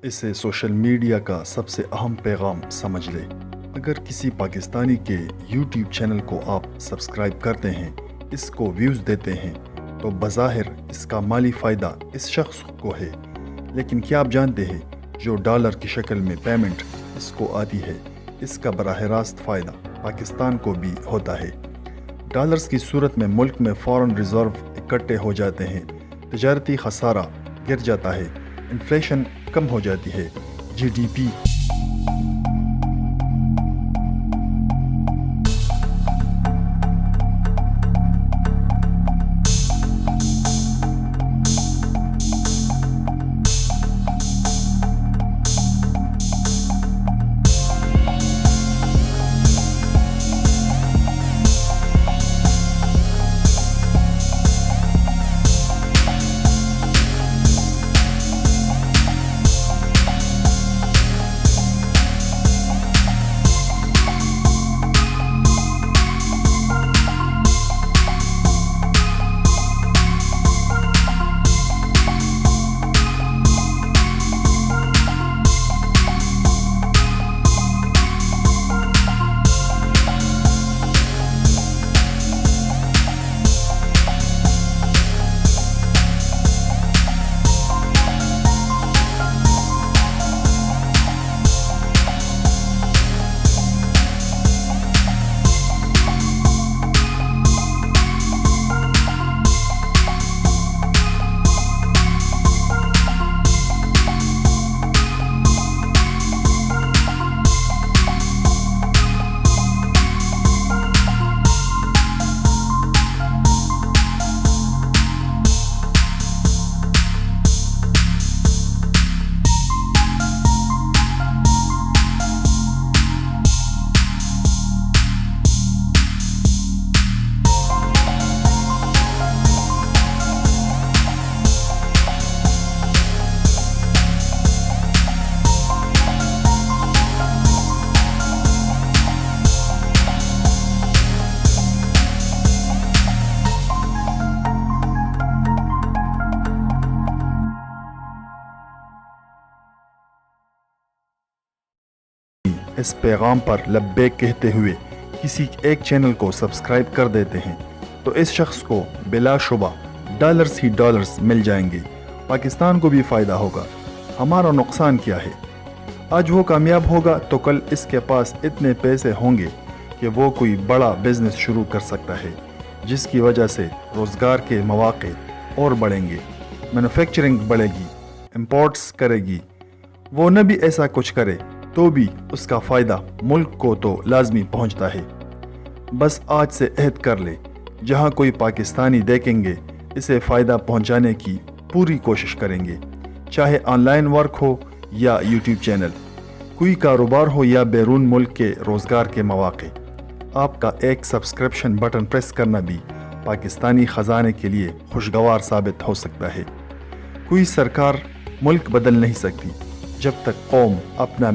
इसे social media का सबसे अहम पैगाम समझ ले। अगर किसी पाकिस्तानी के YouTube चैनल को आप सब्सक्राइब करते हैं, इसको व्यूज़ देते हैं, तो बज़ाहिर इसका माली फ़ायदा इस शख्स को है। लेकिन क्या आप जानते हैं, जो डॉलर की शक्ल में पेमेंट इसको आती है, इसका बराह रास्त फ़ायदा पाकिस्तान को भी होता है। डॉलर्स की सूरत में मुल्क में फ़ॉरेन रिज़र्व इकट्ठे हो जाते हैं, तजारती खसारा गिर जाता है, इन्फ्लेशन कम हो जाती है, GDP इस पैगाम पर लब्बैक कहते हुए किसी एक चैनल को सब्सक्राइब कर देते हैं, तो इस शख्स को बिलाशुबा डॉलर्स ही डॉलर्स मिल जाएंगे। पाकिस्तान को भी फ़ायदा होगा। हमारा नुकसान क्या है? आज वो कामयाब होगा तो कल इसके पास इतने पैसे होंगे कि वो कोई बड़ा बिजनेस शुरू कर सकता है, जिसकी वजह से रोज़गार के मौक़े और बढ़ेंगे, मैन्युफैक्चरिंग बढ़ेगी, इंपोर्ट्स करेगी। वो न भी ऐसा कुछ करे तो भी उसका फ़ायदा मुल्क को तो लाजमी पहुंचता है। बस आज से अहद कर ले, जहां कोई पाकिस्तानी देखेंगे इसे फ़ायदा पहुंचाने की पूरी कोशिश करेंगे, चाहे ऑनलाइन वर्क हो या YouTube चैनल, कोई कारोबार हो या बैरून मुल्क के रोज़गार के मौक़े। आपका एक सब्सक्रिप्शन बटन प्रेस करना भी पाकिस्तानी ख़जाने के लिए खुशगवार साबित हो सकता है। कोई सरकार मुल्क बदल नहीं सकती जब तक कौम अपना